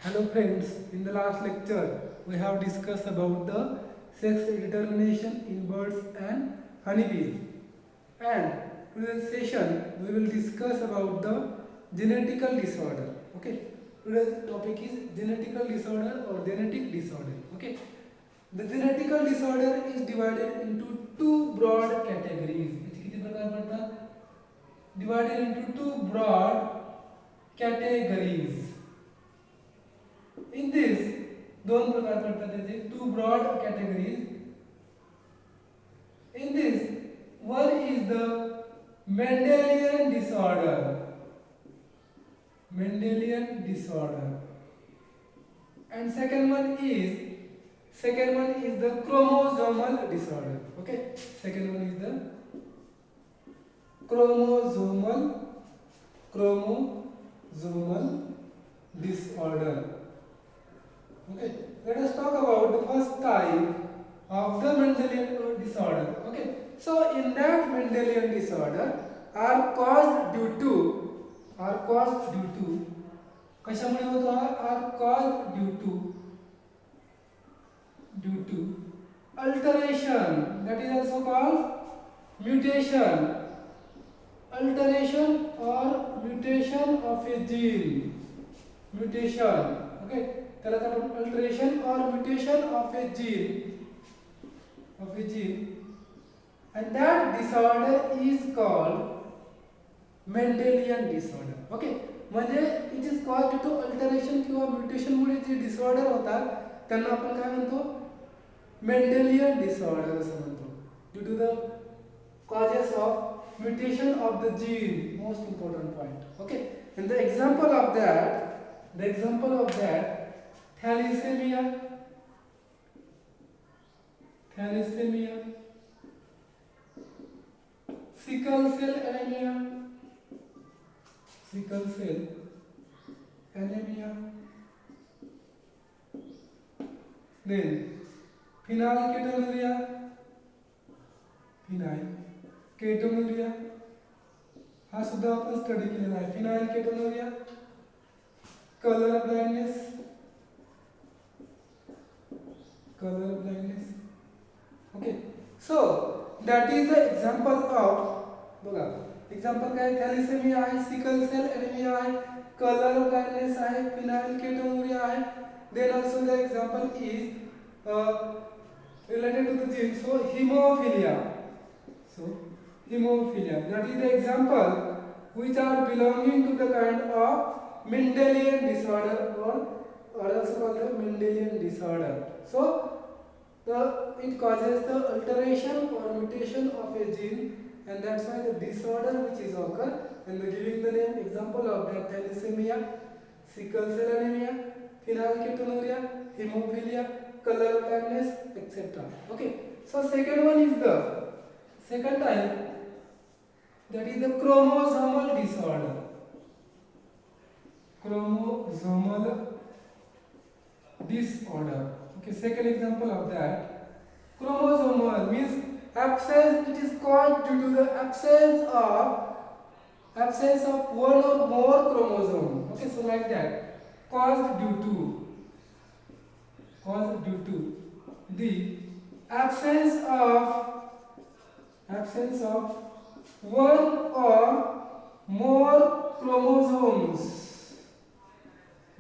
Hello friends, in the last lecture we have discussed about the sex determination in birds and honeybees. And today's session we will discuss about the genetical disorder. Okay, today's topic is genetical disorder or genetic disorder. Okay, the genetical disorder is divided into two broad categories. याचे किती प्रकार पडतात? Divided into two broad categories. In this दोन प्रकार पडतात त्याचे two broad categories. In this one is the Mendelian disorder. Mendelian disorder. And second one is the chromosomal disorder. Okay, second one is the chromosomal disorder. Okay, let us talk about the first type of the Mendelian disorder. Okay, so in that Mendelian disorder are caused due to कशामुळे होतो हा are caused due to alteration, that is also called mutation, alteration or mutation of a gene, mutation. Okay, त्याला आपण alteration or mutation of a gene, and that disorder is called Mendelian disorder. Okay, म्हणजे it is caused due to alteration किंवा mutation मुळे जे disorder होतात त्यांना आपण काय म्हणतो? Mendelian disorder असं म्हणतो. Due to the causes of mutation of the gene, most important point. Okay, and the example of that thalassemia, sickle cell anemia, then phenylketonuria, हा सुद्धा आपण स्टडी केलेला आहे. phenylketonuria, color blindness. Okay, so that is the example of बघा example काय thalassemia आहे, sickle cell anemia आहे, color blindness आहे, phenylketonuria आहे. Then also the example is related to the gene, so hemophilia, that is the example which are belonging to the kind of Mendelian disorder or also called the Mendelian disorder. So it causes the alteration or mutation of a gene, and that's why the disorder which is occur, and giving the name example of that thalassemia, sickle cell anemia, phenylketonuria, hemophilia, color blindness, etc. Okay, so second one is the second type, that is the chromosomal disorder. Okay, second example of that, chromosomal means absence. It is caused due to the absence of one or more chromosome. Okay, so like that, caused due to the absence of one or more chromosomes.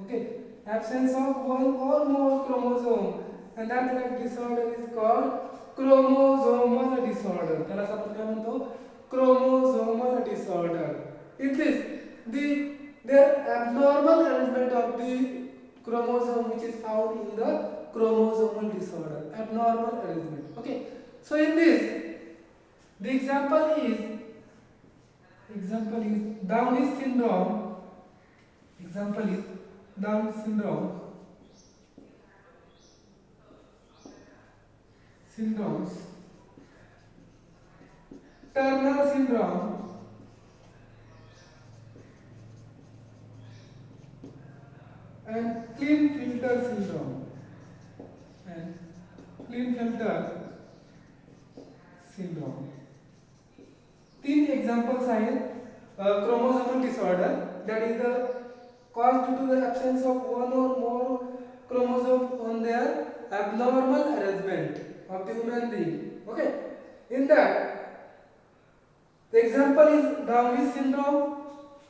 Okay, absence of one or more chromosome, and that disorder is called chromosomal disorder. त्याला आपण काय म्हणतो? Chromosomal disorder. In this, the abnormal arrangement of the chromosome which is found in the chromosomal disorder, abnormal arrangement. Okay, so in this, the example is Down syndrome. Example is Down syndromes, Turner syndrome, and Klinefelter syndrome. तीन examples आहेत chromosomal disorder, that is the caused due to the absence of one or more chromosomes on their abnormal arrangement of the human being. Okay, in that the example is Downey syndrome,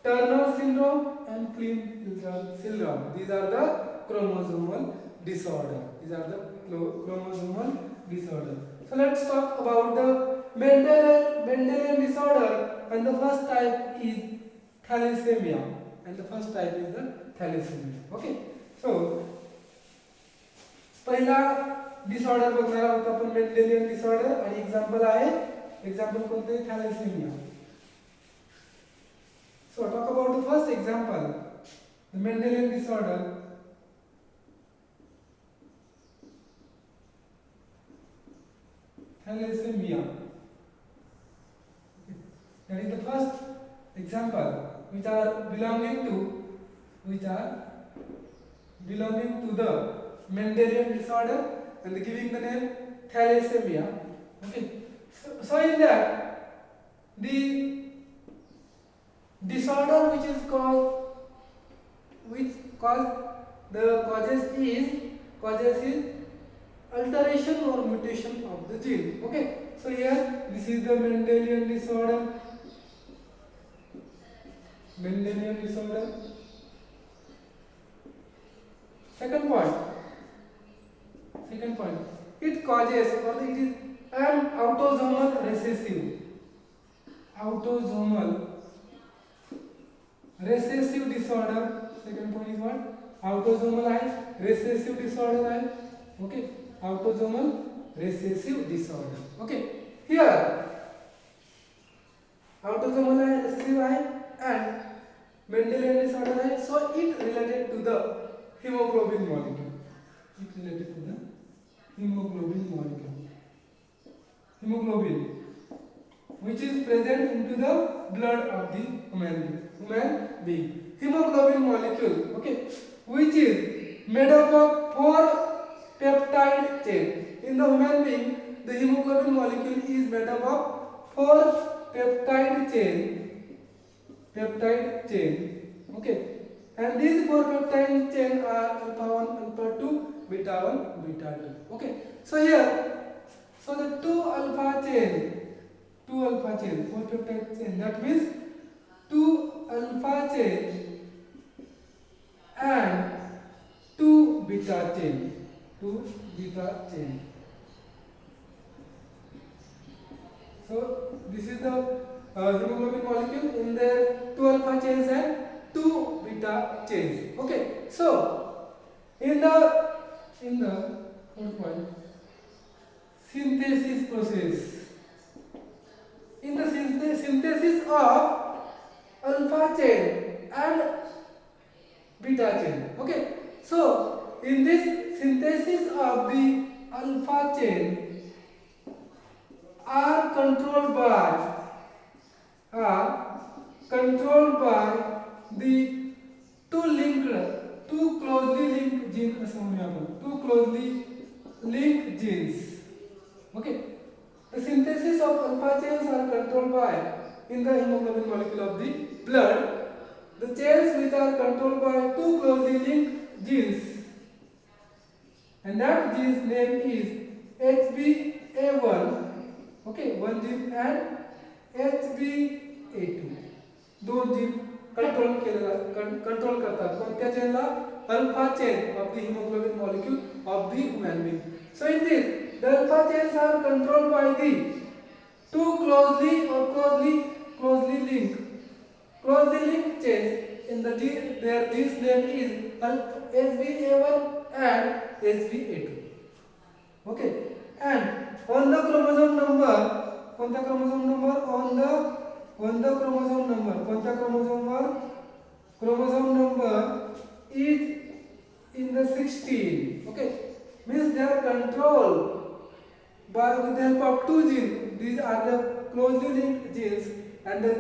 Turner syndrome, and Klinefelter syndrome. These are the chromosomal disorder. These are the chromosomal disorder. So let's talk about the Mendelian disorder, and the first type is thalassemia. And the first type is the thalassemia. Okay. So पहिला disorder बघणार आहोत आपण Mendelian disorder, आणि example आहे, example कोणते, thalassemia. So talk about the first example, the Mendelian disorder. Thalassemia. That is the first example which are belonging to the Mendelian disorder, and giving the name thalassemia. Okay. So in that, the disorder which causes is alteration or mutation of the gene. Okay. So here this is the Mendelian disorder. Second point, it causes, or it is an autosomal recessive disorder. Second point is what? Autosomal recessive disorder. Okay, autosomal recessive disorder. Okay, here autosomal recessive and Mendelian disorder. So it related to the hemoglobin molecule. Hemoglobin, which is present into the blood of the human being. Hemoglobin molecule, okay, which is made up of 4 peptide chain. In the human being, the hemoglobin molecule is made up of 4 peptide chain. Okay, and these 4 peptide chain are alpha 1, alpha 2, beta 1, beta 2. Okay, so here, so the 2 alpha chain, 4 peptide chain, that means 2 alpha chain and 2 beta chain. So this is the hemoglobin molecule in the 2 alpha chains and 2 beta chains. Okay, so in the third point, synthesis process. In the synthesis of alpha chain and beta chain. Okay, so in this synthesis of the alpha chain are controlled by the two closely linked genes. Okay, the synthesis of alpha chains are controlled by, in the hemoglobin molecule of the blood, the chains which are controlled by 2 closely linked genes, and that gene's name is HbA1. Okay, one gene, and HbA2. 2 gene control करतात कोणत्या चेनला, alpha chain of the hemoglobin molecule of the human being. So in this, the alpha chains are controlled by the 2 closely linked chains. In the gene, their gene's name is HbA1 and HbA2. Okay, and on the chromosome number, on the chromosome number is in the 16. Okay, means they are controlled by with the help of 2 genes. These are the closely linked genes, and the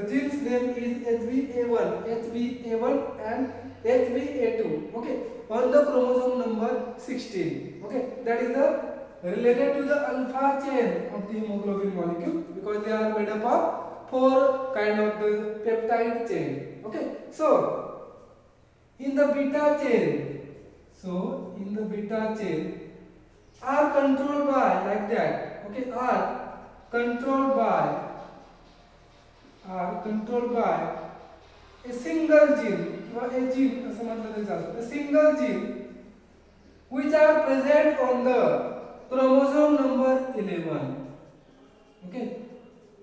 gene's name is HbA1 and HbA2. Okay, on the chromosome number 16. Okay, that is the related to the alpha chain of the hemoglobin molecule, because they are made up of 4 kind of the peptide chain. Okay, so in the beta chain. So in the beta chain are controlled by like that. Okay, are controlled by a single gene or a gene असं म्हटलं तरी चालतं. A single gene which are present on the chromosome number 11. Okay,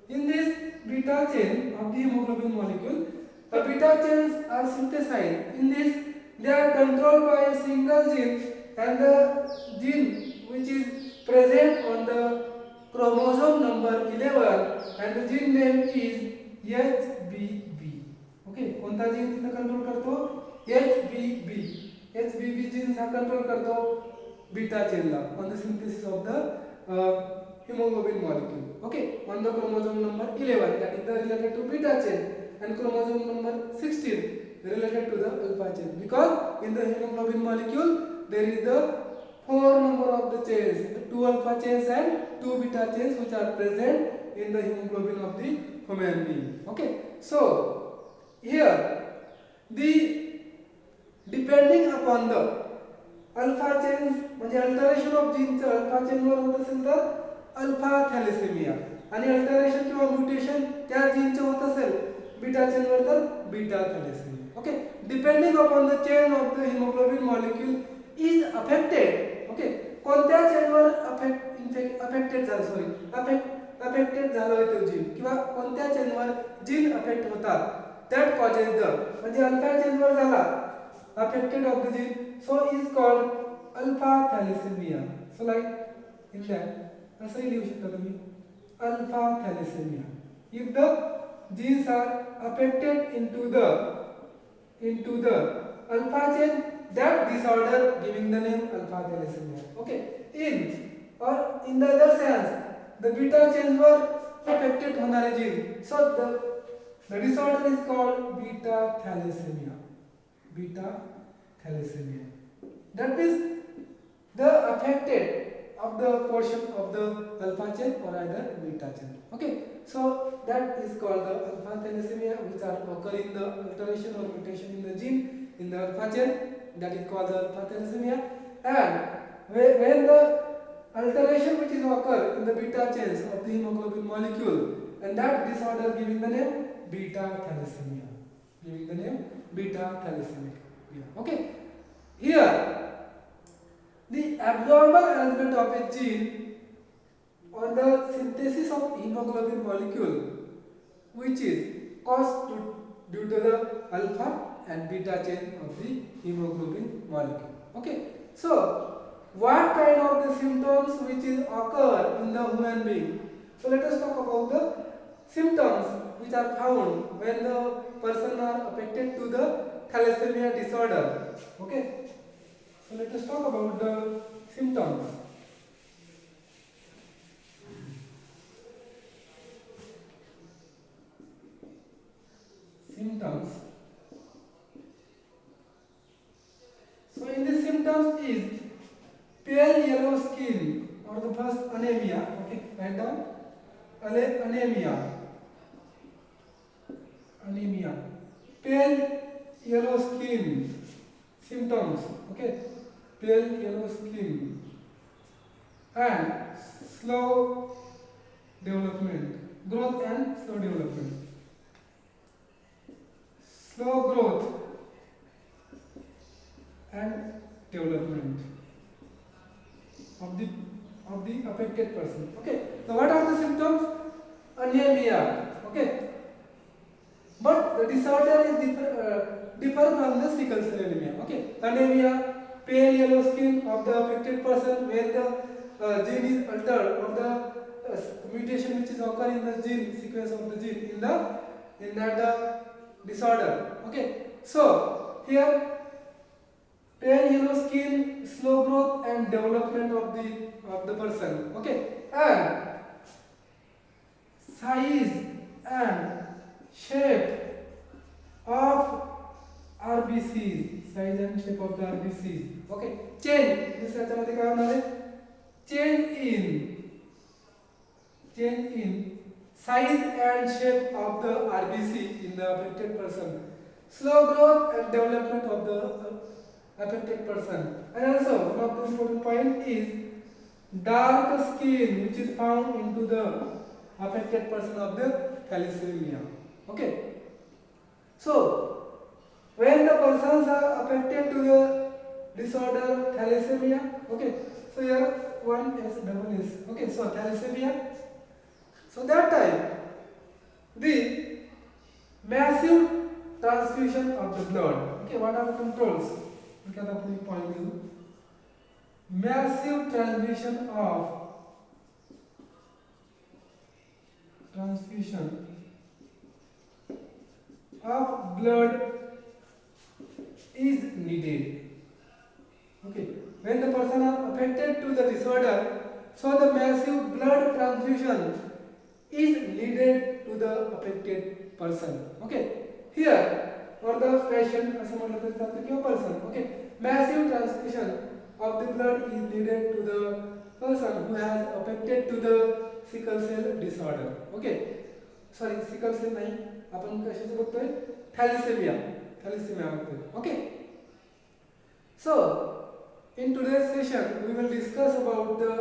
in this beta chain of the hemoglobin molecule, the beta chains are synthesized. In this, they are controlled by a single gene, and the gene which is present on the chromosome number 11, and the gene name is HBB. Okay, कोणता gene तिथे control करतो? HBB. HBB gene हा control करतो beta चेनला on the synthesis of the hemoglobin molecule. Okay, on the chromosome number 11, that is the related to beta chain, and chromosome number 16 related to the alpha chain, because in the hemoglobin molecule there is the 4 number of the chains, 2 alpha chains and 2 beta chains, which are present in the hemoglobin of the human being. Okay, so here the depending upon the alpha chains म्हणजे alteration of जीनचं alpha चेनवर होत असेल तर alpha thalassemia, आणि alteration किंवा mutation त्या जीनचं होत असेल बीटा चेनवर तर beta thalassemia. Okay, depending upon the chain of the haemoglobin molecule is affected. Okay, कोणत्या चेनवर अफेक्टेड झालं तो जीन किंवा कोणत्या चेनवर जीन अफेक्ट होतात, दॅट कॉजेस द म्हणजे अल्फा चेनवर झाला affected of the gene, so is called alpha thalassemia. So like in that असंही लिहू शकता तुम्ही alpha thalassemia. If the genes are affected into the alpha chain, that disorder giving the name alpha thalassemia. Okay, in the other sense the beta chains were affected होणारे gene, so the disorder is called beta thalassemia. That is the affected of the portion of the alpha chain or either beta chain. Okay, so that is called the alpha thalassemia, which are occurring the alteration or mutation in the gene in the alpha chain, that is called the alpha thalassemia. And when the alteration which is occur in the beta chains of the hemoglobin molecule, and that disorder giving the name beta thalassemia. Okay, here the abnormal arrangement of a gene on the synthesis of hemoglobin molecule, which is caused due to the alpha and beta chain of the hemoglobin molecule. Okay, so what kind of the symptoms which is occur in the human being? So let us talk about the symptoms which are found when the person are affected to the thalassemia disorder. Okay, so let us talk about the symptoms. So in the symptoms is pale yellow skin, or the first anemia. Okay, write down anemia, pale yellow skin symptoms. Okay, pale yellow skin and slow development, growth and slow development, slow growth and development of the affected person. Okay, so what are the symptoms? Anemia. Okay, but the disorder is differ from the sickle cell anemia. Okay, anemia, pale yellow skin of the affected person when the gene is altered, or the mutation which is occur in the gene sequence of the gene in that disorder. Okay, so here pale yellow skin, slow growth and development of the person. Okay, and size and shape of RBCs, size and shape of the RBCs. Okay, change. This याच्यामध्ये काय होणार आहे? Change in size and shape of the RBC in the affected person. slow growth and development of the affected person. And also one of the important point is dark skin which is found into the affected person of the thalassemia. Okay. So when the persons are affected to the disorder thalassemia, okay. So here one is double is okay. So thalassemia. So that time the massive transfusion of the blood. Okay, what are the controls? Look at the point you. Massive transfusion of blood is needed. Okay, when the person are affected to the disorder, so the massive blood transfusion is needed to the affected person. Okay, here for the patient person. Okay, massive transfusion of the blood is needed to the person who has affected to the sickle cell disorder. Okay, sorry, sickle cell नहीं, अपन कशाचं बघतोय? Thalassaemia बघतोय. Okay, so in today's session we will discuss about the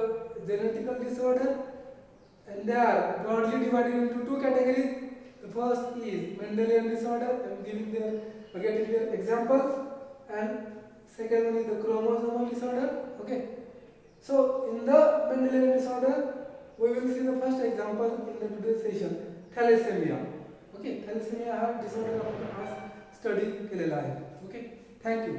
genetical disorder, and they are broadly divided into two categories. The first is Mendelian disorder. I am getting their examples, and second one is the chromosomal disorder. Okay. So in the Mendelian disorder, we will see the first example in the today's session, thalassemia. Okay, thalassemia हा disorder आपण आज study केलेला आहे. Okay, thank you.